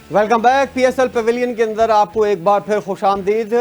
Welcome back. PSL pavilion के अंदर आपको एक बार फिर खुशामदीद।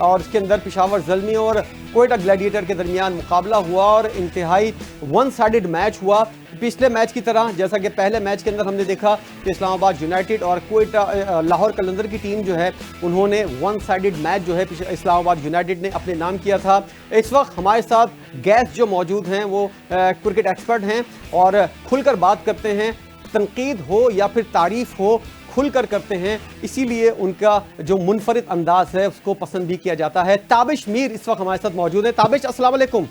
और इसके अंदर पेशावर ज़ल्मी और कोयटा ग्लैडिएटर के दरमियान मुकाबला हुआ और इंतहाई वन साइडेड मैच हुआ। पिछले मैच की तरह, जैसा कि पहले मैच के अंदर हमने देखा कि इस्लामाबाद यूनाइटेड और कोयटा लाहौर कलंदर की टीम जो है उन्होंने वन साइडेड मैच जो है इस्लामाबाद यूनाइटेड ने अपने नाम किया था। इस वक्त हमारे साथ गेस्ट जो मौजूद हैं वो क्रिकेट एक्सपर्ट हैं और खुलकर बात करते हैं। तनकीद हो या फिर तारीफ हो, खुलकर करते हैं, इसीलिए उनका जो मुनफरिद अंदाज है उसको पसंद भी किया जाता है। ताबिश मीर इस वक्त हमारे साथ मौजूद है। ताबिश, अस्सलाम वालेकुम।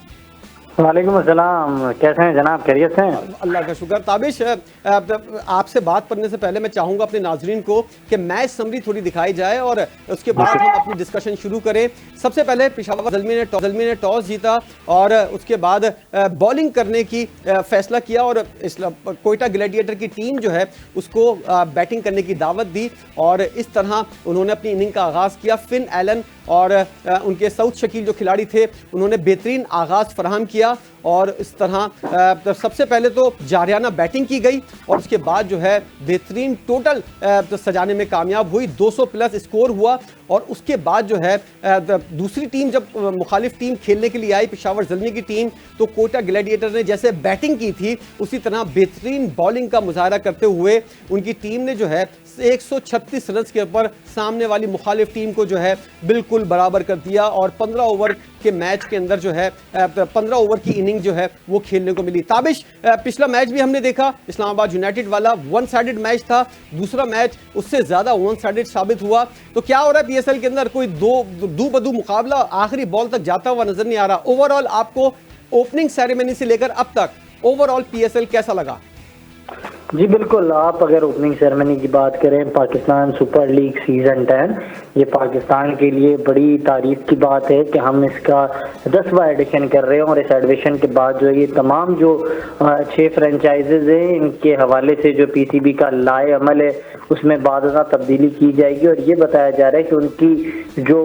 वालेकुम अस्सलाम। कैसे हैं जनाब? खैरियत हैं? अल्लाह का शुक्र। ताबिश, आपसे बात करने से पहले मैं चाहूँगा अपने नाजरीन को कि मैच समरी थोड़ी दिखाई जाए और उसके बाद हम अपनी डिस्कशन शुरू करें। सबसे पहले पेशावर ज़ल्मी ने टॉस जीता और उसके बाद बॉलिंग करने की फैसला किया और कोयटा ग्लैडिएटर की टीम जो है उसको बैटिंग करने की दावत दी और इस तरह उन्होंने अपनी इनिंग का आगाज़ किया। फिन एलन और उनके साउथ शकील जो खिलाड़ी थे उन्होंने बेहतरीन आगाज़ फराहम किया और इस तरह सबसे पहले तो जारियाना बैटिंग की गई और उसके बाद जो है बेहतरीन टोटल सजाने में कामयाब हुई। 200 प्लस स्कोर हुआ और उसके बाद जो है दूसरी टीम जब मुखालिफ टीम खेलने के लिए आई, पेशावर ज़ल्मी की टीम, तो कोयटा ग्लैडिएटर ने जैसे बैटिंग की थी उसी तरह बेहतरीन बॉलिंग का मुजाहरा करते हुए उनकी टीम ने जो है 136 रन के ऊपर सामने वाली मुखालिफ टीम को जो है बिल्कुल बराबर कर दिया और 15 ओवर के मैच के अंदर जो है 15 ओवर की इनिंग जो है वो खेलने को मिली। ताबिश, पिछला मैच भी हमने देखा, इस्लामाबाद यूनाइटेड वाला वन साइडेड मैच था, दूसरा मैच उससे ज़्यादा वन साइडेड साबित हुआ। तो क्या हो रहा है पीएसएल के अंदर? कोई दो बदू मुकाबला आखिरी बॉल तक जाता हुआ नजर नहीं आ रहा। ओवरऑल आपको ओपनिंग सेरेमनी से लेकर अब तक ओवरऑल पीएसएल कैसा लगा? जी बिल्कुल, आप अगर ओपनिंग सेरेमनी की बात करें, पाकिस्तान सुपर लीग सीज़न 10, ये पाकिस्तान के लिए बड़ी तारीफ की बात है कि हम इसका 10वां एडिशन कर रहे हैं और इस एडिशन के बाद जो ये तमाम जो 6 फ्रेंचाइजेज हैं इनके हवाले से जो पीसीबी का लाए अमल है उसमें बाज़ तब्दीली की जाएगी और ये बताया जा रहा है कि उनकी जो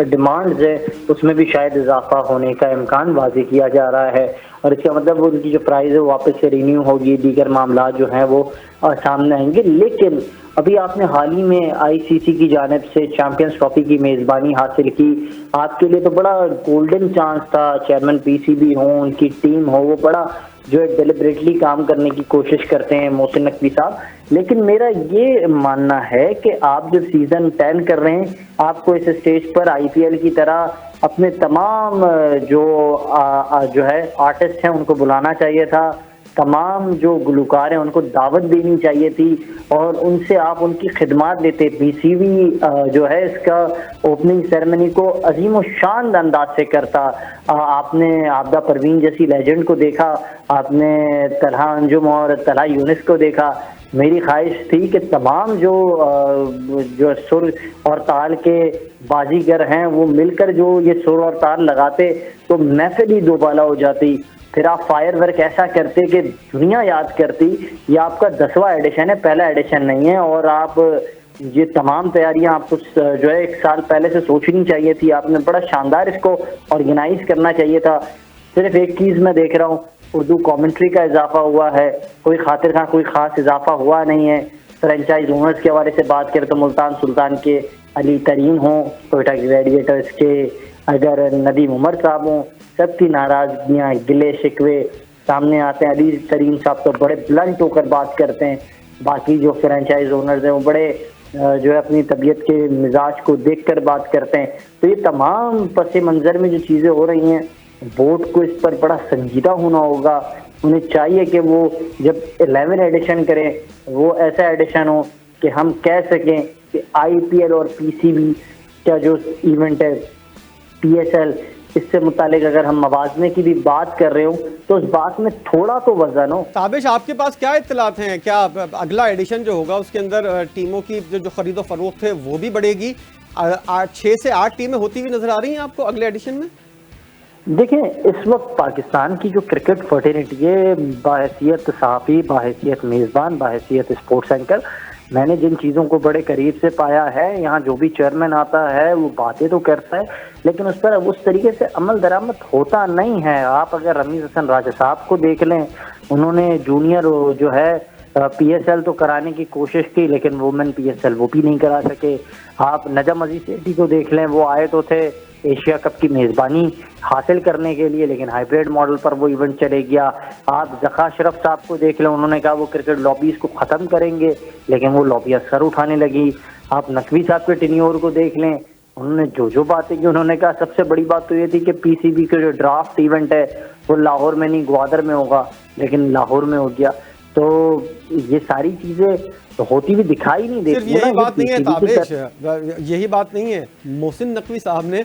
डिमांड्स है उसमें भी शायद इजाफा होने का इम्कान वाज़ेह किया जा रहा है और इसका मतलब उनकी जो प्राइस है वो वापस से रिन्यू होगी, दीगर मामला जो हैं वो सामने आएंगे। लेकिन अभी आपने हाल ही में आईसीसी की जानिब से चैंपियंस ट्रॉफी की मेज़बानी हासिल की, आपके लिए तो बड़ा गोल्डन चांस था। चेयरमैन पीसीबी हो, उनकी टीम हो, वो बड़ा जो है डिलिबरेटली काम करने की कोशिश करते हैं मोहसिन नकवी साहब। लेकिन मेरा ये मानना है कि आप जब सीज़न 10 कर रहे हैं, आपको इस स्टेज पर आईपीएल की तरह अपने तमाम जो है आर्टिस्ट हैं उनको बुलाना चाहिए था, तमाम जो गुलकार हैं उनको दावत देनी चाहिए थी और उनसे आप उनकी खिदमात लेते। पीसीबी जो है इसका ओपनिंग सेरेमनी को अजीम व शान अंदाज से करता। आपने आबदा परवीन जैसी लेजेंड को देखा, आपने तलहा अंजुम और तलहा यूनिस को देखा। मेरी ख्वाहिश थी कि तमाम जो सुर और ताल के बाजीगर हैं वो मिलकर जो ये सुर और ताल लगाते तो महफिल ही दोबाला हो जाती। फिर आप फायर वर्क ऐसा करते कि दुनिया याद करती। ये आपका 10वां एडिशन है, पहला एडिशन नहीं है और आप ये तमाम तैयारियां आपको जो है 1 साल पहले से सोचनी चाहिए थी। आपने बड़ा शानदार इसको ऑर्गेनाइज करना चाहिए था। सिर्फ एक चीज़ मैं देख रहा हूँ, उर्दू कमेंट्री का इजाफा हुआ है, कोई खातिर खां कोई ख़ास इजाफा हुआ नहीं है। फ्रेंचाइज ओनर्स के हवाले से बात करें तो मुल्तान सुल्तान के अली तरीन हों, कोयटा ग्लैडिएटर्स के अगर नदीम उमर साहब हों, सबकी नाराज़गियाँ गिले शिकवे सामने आते हैं। अली तरीन साहब तो बड़े ब्लंट होकर बात करते हैं, बाकी जो फ्रेंचाइज ओनर्स हैं वो बड़े जो है अपनी तबीयत के मिजाज को देखकर बात करते हैं। तो ये तमाम पस मंज़र में जो चीज़ें हो रही हैं, बोर्ड को इस पर बड़ा संजीदा होना होगा। उन्हें चाहिए कि वो जब 11 एडिशन करें वो ऐसा एडिशन हो कि हम कह सकें कि आईपीएल और पीसीबी का जो इवेंट है पीएसएल, इससे मुतालिक अगर हम मवाजने की भी बात कर रहे हो तो उस बात में थोड़ा तो वजन हो। ताबिश, आपके पास क्या इत्तलात हैं? क्या अगला एडिशन जो होगा उसके अंदर टीमों की जो खरीदो फरोख्त है वो भी बढ़ेगी? 6 से 8 टीमें होती हुई नजर आ रही हैं आपको अगले एडिशन में? देखें, इस वक्त पाकिस्तान की जो क्रिकेट फर्टिलिटी है, बाहैसियत सहाफ़ी, बाहैसियत मेज़बान, बाहैसियत स्पोर्ट्स एंकर, मैंने जिन चीज़ों को बड़े करीब से पाया है, यहाँ जो भी चेयरमैन आता है वो बातें तो करता है, लेकिन उस पर उस तरीके से अमल दरामद होता नहीं है। आप अगर रमीज हसन राजा साहब को देख लें, उन्होंने जूनियर जो है पीएसएल तो कराने की कोशिश की, लेकिन वुमेन पीएसएल वो भी नहीं करा सके। आप नजम अजीज सेठी को देख लें, वो आए तो थे एशिया कप की मेज़बानी हासिल करने के लिए, लेकिन हाइब्रिड मॉडल पर वो इवेंट चले गया। आप जखा अशरफ साहब को देख लें, उन्होंने कहा वो क्रिकेट लॉबीज को ख़त्म करेंगे, लेकिन वो लॉबियाँ सर उठाने लगी। आप नकवी साहब के टेन्योर को देख लें, उन्होंने जो बातें की, उन्होंने कहा सबसे बड़ी बात तो ये थी कि पीसीबी का जो ड्राफ्ट इवेंट है वो लाहौर में नहीं ग्वादर में होगा, लेकिन लाहौर में हो गया। तो ये सारी चीज़ें तो होती भी दिखाई नहीं देती। सिर्फ यही बात नहीं है ताबिश, यही बात नहीं है। मोहसिन नकवी साहब ने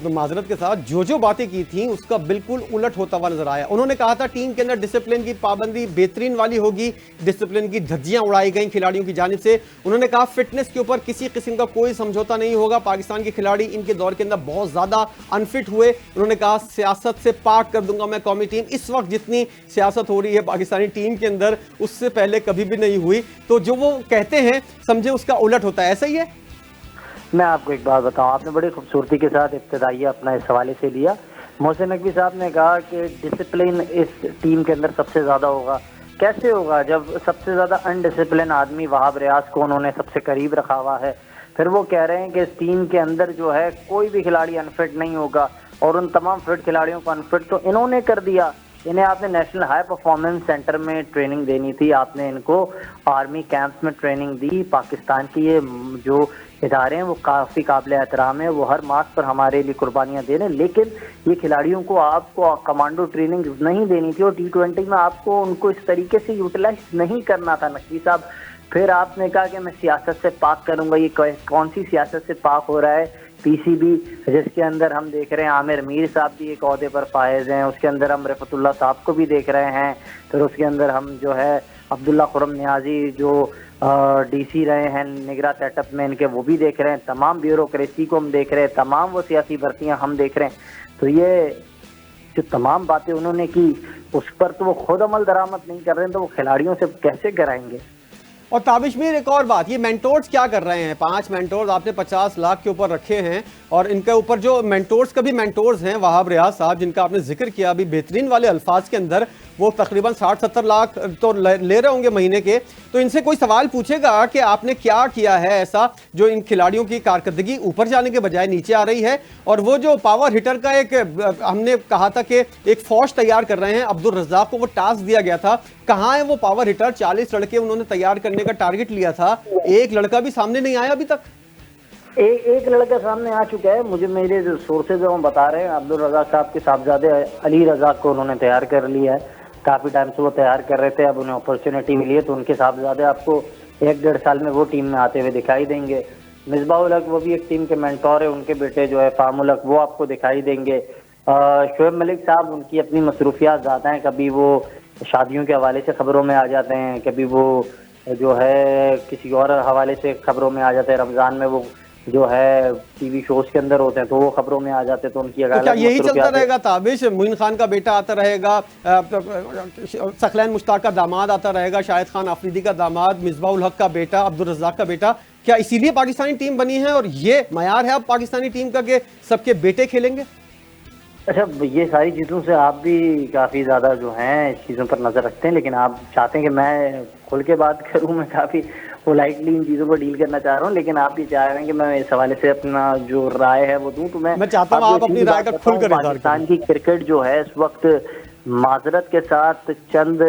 माजरत के साथ जो बातें की थी उसका बिल्कुल उलट होता हुआ नजर आया। उन्होंने कहा था टीम के अंदर डिसिप्लिन की पाबंदी बेहतरीन वाली होगी, डिसिप्लिन की धज्जियां उड़ाई गई खिलाड़ियों की जानिब से। उन्होंने कहा फिटनेस के ऊपर किसी किस्म का कोई समझौता नहीं होगा। पाकिस्तान के खिलाड़ी इनके दौर के अंदर बहुत ज्यादा अनफिट हुए। उन्होंने कहा सियासत से पाक कर दूंगा मैं कौमी टीम। इस वक्त जितनी सियासत हो रही है पाकिस्तानी टीम के अंदर उससे पहले कभी भी नहीं हुई। तो जो वो कहते हैं समझे उसका उलट होता है, ऐसा ही है। मैं आपको एक बात बताऊं, आपने बड़ी खूबसूरती के साथ इब्तिदाइया अपना इस हवाले से लिया। मोहसिन नकवी साहब ने कहा कि डिसिप्लिन इस टीम के अंदर सबसे ज़्यादा होगा। कैसे होगा जब सबसे ज़्यादा अनडिसिप्लिन आदमी वहाब रियाज को उन्होंने सबसे करीब रखा हुआ है। फिर वो कह रहे हैं कि इस टीम के अंदर जो है कोई भी खिलाड़ी अनफिट नहीं होगा, और उन तमाम फिट खिलाड़ियों को अनफिट तो इन्होंने कर दिया। इन्हें आपने नेशनल हाई परफॉर्मेंस सेंटर में ट्रेनिंग देनी थी, आपने इनको आर्मी कैंप्स में ट्रेनिंग दी। पाकिस्तान की ये जो इदारे हैं वो काफ़ी काबिल एहतराम है, वो हर मार्च पर हमारे लिए कुर्बानियाँ दे रहे हैं, लेकिन ये खिलाड़ियों को आपको कमांडो ट्रेनिंग नहीं देनी थी, और T20 में आपको उनको इस तरीके से यूटिलाइज नहीं करना था नकवी साहब। फिर आपने कहा कि मैं सियासत से पाक करूँगा। ये कौन सी सियासत से पाक हो रहा है? पीसीबी जिसके अंदर हम देख रहे हैं आमिर मीर साहब भी एक ओहदे पर फायज हैं, उसके अंदर हम रफ़तुल्लाह साहब को भी देख रहे हैं, फिर उसके अंदर हम जो है अब्दुल्ला खुरम नियाजी जो डीसी रहे हैं निगरान सेटअप में इनके, वो भी देख रहे हैं। तमाम ब्यूरोक्रेसी को हम देख रहे हैं, तमाम वो सियासी भर्तियां हम देख रहे हैं। तो ये जो तमाम बातें उन्होंने की उस पर तो वो खुद अमल दरामद नहीं कर रहे हैं, तो वो खिलाड़ियों से कैसे कराएंगे? और ताबिश में एक और बात, ये मेंटोर्स क्या कर रहे हैं? 5 मेंटोर्स आपने 50 लाख के ऊपर रखे हैं, और इनके ऊपर जो मेंटोर्स का भी मेंटोर्स हैं वहाब रियाज साहब जिनका आपने जिक्र किया अभी बेहतरीन वाले अल्फाज के अंदर, वो तकरीबन 60-70 लाख तो ले रहे होंगे महीने के। तो इनसे कोई सवाल पूछेगा कि आपने क्या किया है ऐसा जो इन खिलाड़ियों की कारकर्दगी ऊपर जाने के बजाय नीचे आ रही है? और वो जो पावर हिटर का एक हमने कहा था कि एक फौज तैयार कर रहे हैं, अब्दुल रज़ाक को वो टास्क दिया गया था, कहाँ है वो पावर हिटर? 40 लड़के उन्होंने तैयार करने का टारगेट लिया था, एक लड़का भी सामने नहीं आया अभी तक। एक लड़का सामने आ चुका है, मुझे मेरे जो सोर्सेज है वो बता रहे हैं। अब्दुल रज़ाक साहब के साहबजादे अली रज़ाक को उन्होंने तैयार कर लिया है, काफ़ी टाइम से वो तैयार कर रहे थे, अब उन्हें अपॉर्चुनिटी मिली है, तो उनके साहबजादे आपको 1-1.5 साल में वो टीम में आते हुए दिखाई देंगे। मिसबाहुल हक वो भी एक टीम के मेंटोर है, उनके बेटे जो है फामुल हक वो आपको दिखाई देंगे। शोएब मलिक साहब उनकी अपनी मसरूफियात ज़्यादा हैं, कभी वो शादियों के हवाले से खबरों में आ जाते हैं, कभी वो जो है किसी और हवाले से खबरों में आ जाते हैं। रमज़ान में वो जो है टीवी शोज के अंदर होते हैं तो वो खबरों में आ जाते हैं, तो उनकी तो क्या यही चलता रहेगा ताबिश? मुइन खान का बेटा आता रहेगा, सकलैन मुश्ताक का दामाद आता रहेगा, शाहिद खान आफरीदी का दामाद, मिसबाहुल हक का बेटा, अब्दुल रज़ाक का बेटा, क्या इसीलिए पाकिस्तानी टीम बनी है और ये मयार है अब पाकिस्तानी टीम का कि सबके बेटे खेलेंगे? अच्छा, ये सारी चीज़ों से आप भी काफ़ी ज़्यादा जो हैं इस चीज़ों पर नज़र रखते हैं, लेकिन आप चाहते हैं कि मैं खुल के बात करूं। मैं काफ़ी पोलाइटली इन चीज़ों को डील करना चाह रहा हूं, लेकिन आप भी चाह रहे हैं कि मैं इस हवाले से अपना जो राय है वो दूं, तो मैं चाहता हूं आप अपनी राय का खुलकर इज़हार करें। पाकिस्तान की क्रिकेट जो है इस वक्त माजरत के साथ चंद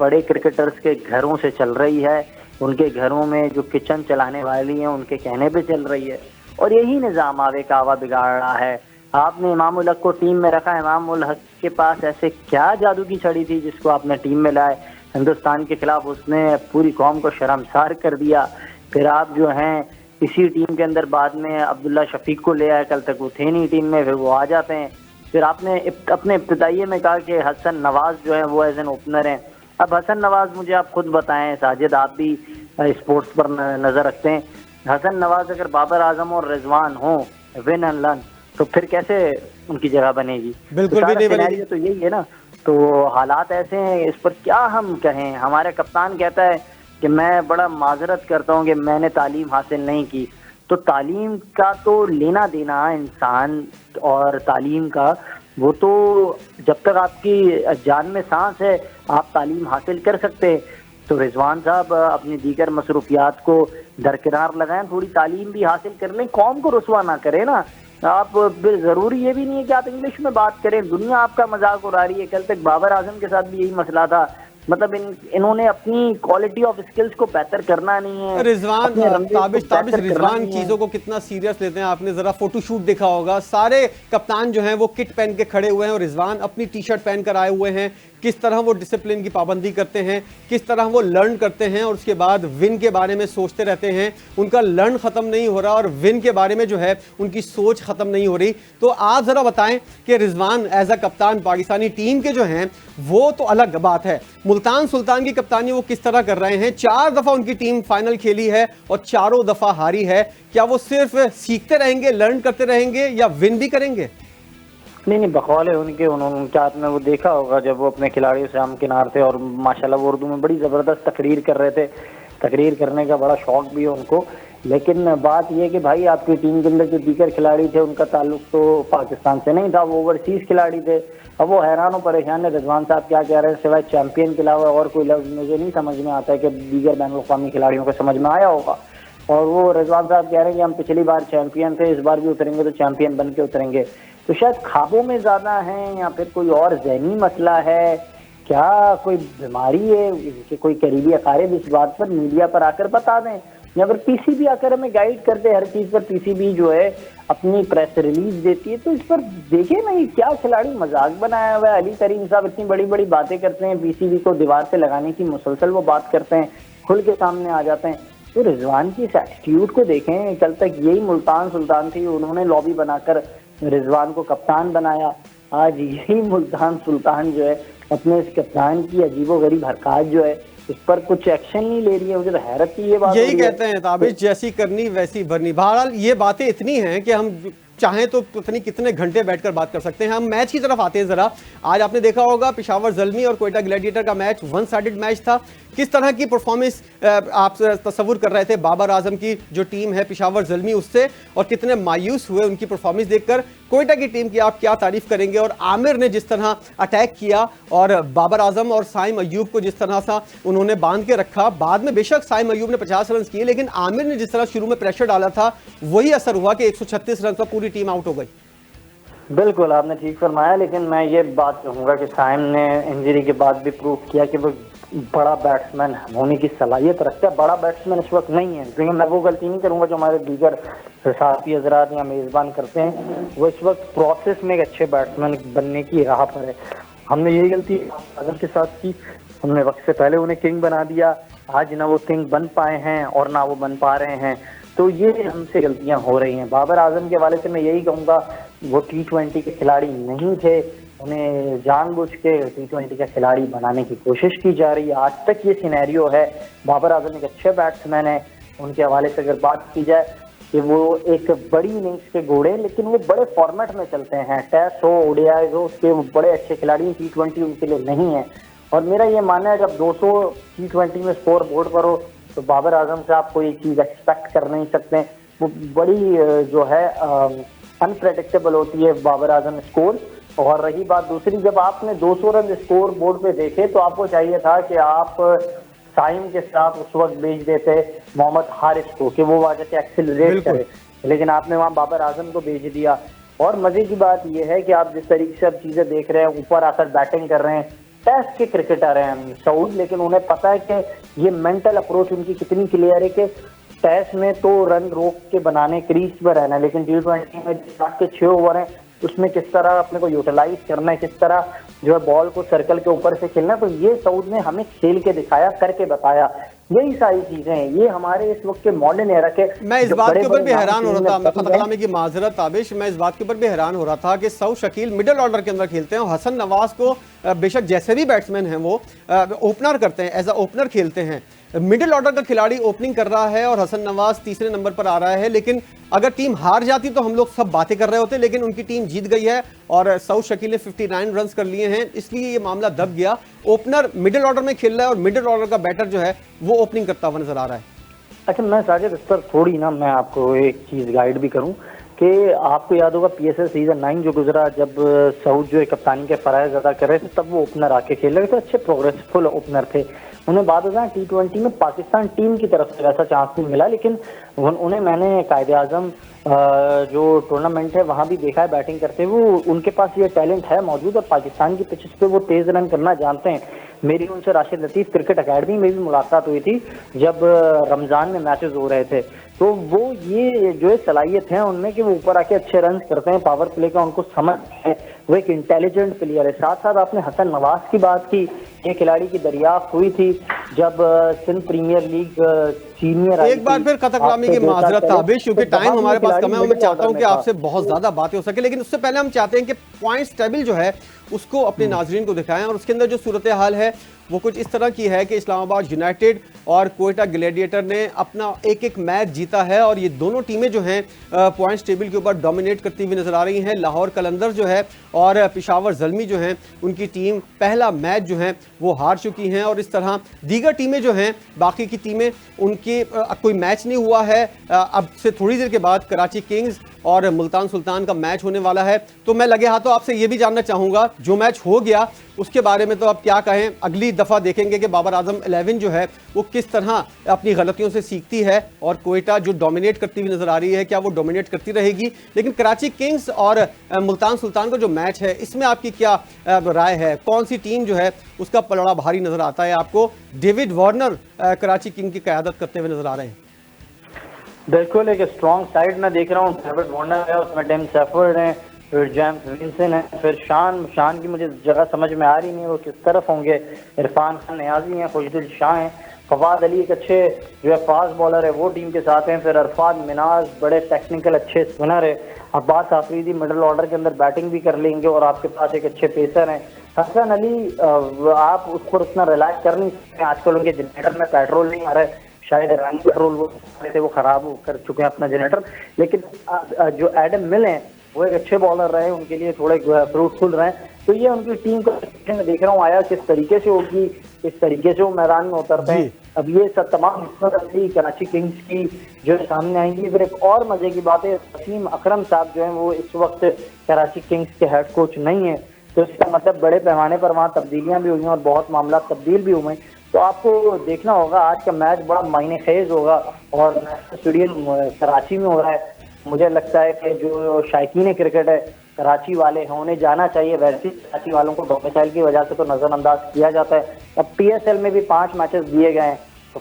बड़े क्रिकेटर्स के घरों से चल रही है, उनके घरों में जो किचन चलाने वाली हैं उनके कहने पे चल रही है, और यही निज़ाम आवे कावा बिगाड़ रहा है। आपने इमाम उल हक को टीम में रखा, इमाम उल हक के पास ऐसे क्या जादू की छड़ी थी जिसको आपने टीम में लाए? हिंदुस्तान के खिलाफ उसने पूरी कौम को शर्मसार कर दिया। फिर आप जो हैं इसी टीम के अंदर बाद में अब्दुल्ला शफीक को ले आए, कल तक वो थे नहीं टीम में, फिर वो आ जाते हैं। फिर आपने अपने इब्तिदाइये में कहा कि हसन नवाज जो है वो एज एन ओपनर हैं। अब हसन नवाज मुझे आप खुद बताएं, साजिद आप भी स्पोर्ट्स पर नज़र रखते हैं, हसन नवाज अगर बाबर आजम और रिजवान हो विन एंड लर्न, तो फिर कैसे उनकी जगह बनेगी? बिल्कुल भी नहीं बनेगी। तो यही है ना, तो हालात ऐसे हैं, इस पर क्या हम कहें? हमारे कप्तान कहता है कि मैं बड़ा माजरत करता हूँ कि मैंने तालीम हासिल नहीं की। तो तालीम का तो लेना देना इंसान और तालीम का, वो तो जब तक आपकी जान में सांस है आप तालीम हासिल कर सकते हैं। तो रिजवान साहब अपनी दीगर मसरूफियात को दरकिनार लगाएं, थोड़ी तालीम भी हासिल कर लें, कौम को रुसवा ना करें ना। आप ज़रूरी ये भी नहीं है कि आप इंग्लिश में बात करें, दुनिया आपका मजाक उड़ा रही है। कल तक बाबर आजम के साथ भी यही मसला था, मतलब इन्होंने अपनी क्वालिटी ऑफ स्किल्स को बेहतर करना नहीं है। रिजवान ताबिश रिजवान चीजों को कितना सीरियस लेते हैं, आपने जरा फोटोशूट देखा होगा, सारे कप्तान जो हैं वो किट पहन के खड़े हुए हैं और रिजवान अपनी टी शर्ट पहन कर आए हुए हैं। किस तरह वो डिसिप्लिन की पाबंदी करते हैं, किस तरह वो लर्न करते हैं और उसके बाद विन के बारे में सोचते रहते हैं। उनका लर्न खत्म नहीं हो रहा और विन के बारे में जो है उनकी सोच खत्म नहीं हो रही। तो आप जरा बताएं कि रिजवान एज अ कप्तान पाकिस्तानी टीम के जो हैं वो तो अलग बात है, मुल्तान सुल्तान की कप्तानी वो किस तरह कर रहे हैं? 4 दफा उनकी टीम फाइनल खेली है और चारों दफा हारी है। क्या वो सिर्फ सीखते रहेंगे, लर्न करते रहेंगे या विन भी करेंगे? नहीं, बकौल है उनके आपने वो देखा होगा जब वो अपने खिलाड़ियों से हमकिनार थे और माशाल्लाह वो उर्दू में बड़ी ज़बरदस्त तकरीर कर रहे थे। तकरीर करने का बड़ा शौक भी है उनको, लेकिन बात यह कि भाई आपकी टीम के अंदर जो दीगर खिलाड़ी थे उनका ताल्लुक तो पाकिस्तान से नहीं था, वो ओवरसीज़ खिलाड़ी थे। अब वो हैरान और परेशान है रिजवान साहब क्या कह रहे हैं, सिवाय चैंपियन के अलावा और कोई लफ्ज़ मुझे नहीं समझ में आता है कि दीगर बैन अवी खिलाड़ियों को समझ में आया होगा। और वो रिजवान साहब कह रहे हैं कि हम पिछली बार चैंपियन थे, इस बार भी उतरेंगे तो चैंपियन बन के उतरेंगे। तो शायद ख्वाबों में ज़्यादा हैं या फिर कोई और ज़हनी मसला है, क्या कोई बीमारी है कि कोई करीबी अकारिब इस बात पर मीडिया पर आकर बता दें, या फिर पीसीबी आकर हमें गाइड कर दे हर चीज़ पर। पीसीबी जो है अपनी प्रेस रिलीज देती है, तो इस पर देखे नहीं क्या खिलाड़ी मजाक बनाया हुआ है। अली करीम साहब इतनी बड़ी बड़ी बातें करते हैं, पीसीबी को दीवार से लगाने की मुसलसल वो बात करते हैं, खुल के सामने आ जाते हैं। तो रिजवान की इस एटीट्यूड को देखें, कल तक यही मुल्तान सुल्तान थी, उन्होंने लॉबी बनाकर रिजवान को कप्तान बनाया। आज यही मुल्तान सुल्तान जो है अपने इस कप्तान की अजीबोगरीब हरकत जो है इस पर कुछ एक्शन नहीं ले रही है। मुझे तो हैरत की ये बात, यही कहते हैं ताबिश, जैसी करनी वैसी भरनी। बहरहाल ये बातें इतनी हैं कि हम चाहें तो पता नहीं कितने घंटे बैठकर बात कर सकते हैं। हम मैच की तरफ आते हैं जरा। आज आपने देखा होगा पेशावर ज़ल्मी और क्वेटा ग्लैडिएटर का मैच वन साइडेड मैच था। किस तरह की परफॉर्मेंस आप तस्वुर कर रहे थे बाबर आजम की जो टीम है पेशावर ज़ल्मी उससे, और कितने मायूस हुए उनकी परफॉर्मेंस देखकर? क्वेटा की टीम की आप क्या तारीफ करेंगे? और आमिर ने जिस तरह अटैक किया और बाबर आजम और साइम अयूब को जिस तरह से उन्होंने बांध के रखा, बाद में बेशक साइम अयूब ने 50 रन किए, लेकिन आमिर ने जिस तरह शुरू में प्रेशर डाला था वही असर हुआ कि 136 रन पर पूरी टीम आउट हो गई। बिल्कुल आपने ठीक फरमाया, लेकिन मैं ये बात कहूँगा कि साइम ने इंजरी के बाद भी प्रूव किया कि वो बड़ा बैट्समैन होने की सलाहियत रखता है। बड़ा बैट्समैन इस वक्त नहीं है, क्योंकि मैं वो गलती नहीं करूँगा जो हमारे दीगर साथी हजरात या मेज़बान करते हैं। वो इस वक्त प्रोसेस में एक अच्छे बैट्समैन बनने की राह पर है। हमने यही गलती आजम के साथ की, हमने वक्त से पहले उन्हें किंग बना दिया। आज ना वो किंग बन पाए हैं और ना वो बन पा रहे हैं, तो ये हमसे गलतियां हो रही हैं। बाबर आजम के हवाले से मैं यही कहूँगा, वो T20 के खिलाड़ी नहीं थे, उन्हें जानबूझ के T20 का खिलाड़ी बनाने की कोशिश की जा रही है। आज तक ये सिनेरियो है। बाबर आजम एक अच्छे बैट्समैन है, उनके हवाले से अगर बात की जाए कि वो एक बड़ी इनिंग्स के घोड़े, लेकिन वो बड़े फॉर्मेट में चलते हैं। टेस्ट हो, ओडीआई हो, उसके वो बड़े अच्छे खिलाड़ी। T20 उनके लिए नहीं है। और मेरा ये मानना है जब 200 T20 में स्कोर बोर्ड पर हो तो बाबर आजम से आप कोई चीज़ एक्सपेक्ट कर नहीं सकते। वो बड़ी जो है अनप्रेडिक्टेबल होती है बाबर आजम स्कोर। और रही बात दूसरी, जब आपने 200 रन स्कोर बोर्ड पे देखे तो आपको चाहिए था कि आप साइम के साथ उस वक्त भेज देते मोहम्मद हारिस को कि वो वहाँ जाके एक्सेलरेट करे, लेकिन आपने वहाँ बाबर आजम को भेज दिया। और मजे की बात यह है कि आप जिस तरीके से अब चीज़ें देख रहे हैं, ऊपर आकर बैटिंग कर रहे हैं, टेस्ट के क्रिकेटर हैं सऊद, लेकिन उन्हें पता है कि ये मेंटल अप्रोच उनकी कितनी क्लियर है कि टेस्ट में तो रन रोक के बनाने क्रीज पर रहना है, लेकिन T20 में के 6 ओवर हैं उसमें किस तरह अपने को यूटिलाइज करना है, किस तरह जो है बॉल को सर्कल के ऊपर से खेलना। तो ये सऊद ने हमें खेल के दिखाया, करके बताया। यही सारी चीजें हैं, ये हमारे इस वक्त के मॉडर्न एरा के। मैं इस बात के ऊपर भी हैरान हो रहा था, कलामी की माजरत ताबिश, मैं इस बात के ऊपर भी हैरान हो रहा था कि सऊद शकील मिडिल ऑर्डर के अंदर खेलते हैं और हसन नवाज को बेशक जैसे भी बैट्समैन हैं वो ओपनर करते हैं, एज अ ओपनर खेलते हैं, मिडिल ऑर्डर का खिलाड़ी ओपनिंग कर रहा है और हसन नवाज तीसरे नंबर पर आ रहा है, लेकिन अगर टीम हार जाती तो हम लोग सब बातें कर रहे होते, लेकिन उनकी टीम जीत गई है और सऊद शकील ने 59 रन कर लिए हैं, इसलिए ये मामला दब गया। ओपनर मिडिल ऑर्डर में खेल रहा है और मिडिल ऑर्डर का बैटर जो है वो ओपनिंग करता हुआ नजर आ रहा है। अच्छा, मैं साजिद इस पर थोड़ी ना मैं आपको एक चीज गाइड भी करूं कि आपको याद होगा PSL सीजन 9 जो गुजरा, जब सऊद जो कप्तानी के फराइज अदा कर रहे थे, तब वो ओपनर आके खेल रहे थे, अच्छे प्रोग्रेसफुल ओपनर थे। उन्हें बाद T20 में पाकिस्तान टीम की तरफ से वैसा चांस नहीं मिला, लेकिन उन्हें मैंने कायदे आजम जो टूर्नामेंट है वहां भी देखा है बैटिंग करते हुए। उनके पास ये टैलेंट है मौजूद और पाकिस्तान की पिचेस पे वो तेज रन करना जानते हैं। मेरी उनसे राशिद लतीफ क्रिकेट अकेडमी में भी मुलाकात हुई थी जब रमजान में मैचेस हो रहे थे, तो वो ये जो सलाहियत है उनमें कि वो ऊपर आके अच्छे रन करते हैं, पावर प्ले का उनको समझ है, वो एक इंटेलिजेंट प्लेयर है। साथ साथ आपने हसन नवाज की बात की, ये खिलाड़ी की दरियाफ्त हुई थी जब सिंध प्रीमियर लीग सीनियर एक बार फिर कतकलामी की माजरत ताबिश, क्योंकि टाइम हमारे पास कम है और मैं चाहता हूं कि आपसे बहुत ज्यादा बातें हो सके, लेकिन उससे पहले हम चाहते हैं कि पॉइंट्स टेबल जो है उसको अपने नाजरीन को दिखाएं और उसके अंदर जो सूरत हाल है वो कुछ इस तरह की है कि इस्लामाबाद यूनाइटेड और कोयटा ग्लैडिएटर ने अपना एक एक मैच जीता है और ये दोनों टीमें जो हैं पॉइंट्स टेबल के ऊपर डोमिनेट करती हुई नजर आ रही हैं। लाहौर कलंदर जो है और पेशावर ज़ल्मी जो हैं उनकी टीम पहला मैच जो है वो हार चुकी हैं और इस तरह दीगर टीमें जो हैं बाकी की टीमें उनकी कोई मैच नहीं हुआ है। अब से थोड़ी देर के बाद कराची किंग्स और मुल्तान सुल्तान का मैच होने वाला है, तो मैं लगे हाथों आपसे ये भी जानना चाहूँगा जो मैच हो गया उसके बारे में तो आप क्या कहें। अगली दफ़ा देखेंगे कि बाबर आजम 11 जो है वो किस तरह अपनी गलतियों से सीखती है और कोयटा जो डोमिनेट करती हुई नजर आ रही है क्या वो डोमिनेट करती रहेगी। लेकिन कराची किंग्स और मुल्तान सुल्तान का जो मैच है इसमें आपकी क्या राय है, कौन सी टीम जो है उसका पलड़ा भारी नजर आता है आपको। डेविड वार्नर कराची किंग की क़यादत करते हुए नजर आ रहे हैं। बिल्कुल एक स्ट्रॉन्ग साइड मैं देख रहा हूँ, डेविड वार्नर है, उसमें टिम सेफर्ड है, फिर जेम्स विंसन है, फिर शान की मुझे जगह समझ में आ रही नहीं वो किस तरफ होंगे। इरफान खान नियाजी हैं, खुशदिल शाह हैं, फवाद अली एक अच्छे जो है फास्ट बॉलर है वो टीम के साथ हैं, फिर अरफात मिनाज बड़े टेक्निकल अच्छे स्पिनर है, अब्बास आफरीदी मिडिल ऑर्डर के अंदर बैटिंग भी कर लेंगे और आपके पास एक अच्छे पेसर हैं। हसन अली आप उस पर उतना रिलाय कर नहीं सकते, आजकल उनके जनरेटर में पेट्रोल नहीं आ रहा है, शायद ईरानी पेट्रोल वो खराब खराब कर चुके हैं अपना जनरेटर। लेकिन जो एडम मिल हैं वो एक अच्छे बॉलर रहे, उनके लिए थोड़े फ्रूटफुल रहे, तो ये उनकी टीम को मैं देख रहा हूँ आया किस तरीके से होगी, किस तरीके से वो मैदान में उतरते हैं। अब ये सब तमाम हिस्मत अली कराची किंग्स की जो सामने आएंगी। फिर एक और मजे की बात है, वसीम अकरम साहब जो है वो इस वक्त कराची किंग्स के हेड कोच नहीं है, तो इसका मतलब बड़े पैमाने पर वहाँ तब्दीलियां भी हुई हैं और बहुत मामला तब्दील भी हुए। तो आपको देखना होगा आज का मैच बड़ा मायने खेज होगा और नेशनल स्टेडियम कराची में हो रहा है। मुझे लगता है कि जो शायकीन क्रिकेट है कराची वाले हैं उन्हें जाना चाहिए, वैसे कराची वालों को डोमिसाइल की वजह से तो नजरअंदाज किया जाता है। अब PSL में भी 5 मैचेस दिए गए हैं, तो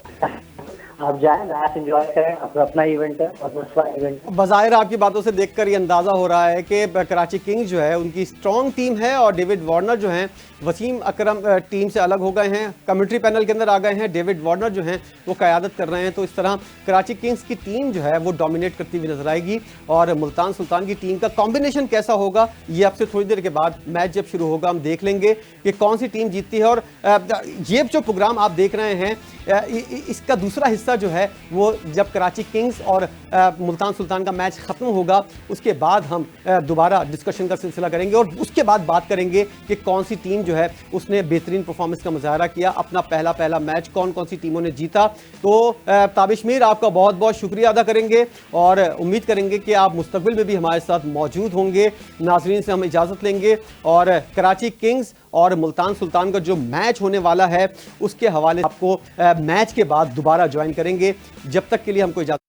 आप जाएं, मैच एंजॉय करें, अपना इवेंट है और दूसरा इवेंट। बज़ाहिर आपकी बातों से देखकर ये अंदाज़ा हो रहा है कि कराची किंग्स जो है उनकी स्ट्रॉन्ग टीम है और डेविड वार्नर जो हैं वसीम अकरम टीम से अलग हो गए हैं, कमेंट्री पैनल के अंदर आ गए हैं, डेविड वार्नर जो हैं वो क़यादत कर रहे हैं। तो इस तरह कराची किंग्स की टीम जो है वो डोमिनेट करती हुई नजर आएगी और मुल्तान सुल्तान की टीम का कॉम्बिनेशन कैसा होगा ये आपसे थोड़ी देर के बाद मैच जब शुरू होगा हम देख लेंगे कि कौन सी टीम जीतती है। और ये जो प्रोग्राम आप देख रहे हैं इसका दूसरा हिस्सा जो है वो जब कराची किंग्स और मुल्तान सुल्तान का मैच खत्म होगा उसके बाद हम दोबारा डिस्कशन का सिलसिला करेंगे और उसके बाद बात करेंगे कि कौन सी टीम जो है उसने बेहतरीन परफॉर्मेंस का मुजाहरा किया, अपना पहला मैच कौन कौन सी टीमों ने जीता। तो ताबिश मीर आपका बहुत बहुत शुक्रिया अदा करेंगे और उम्मीद करेंगे कि आप मुस्तकबिल में भी हमारे साथ मौजूद होंगे। नाजरीन से हम इजाज़त लेंगे और कराची किंग्स और मुल्तान सुल्तान का जो मैच होने वाला है उसके हवाले आपको मैच के बाद दोबारा ज्वाइन करेंगे। जब तक के लिए हमको इजाज़त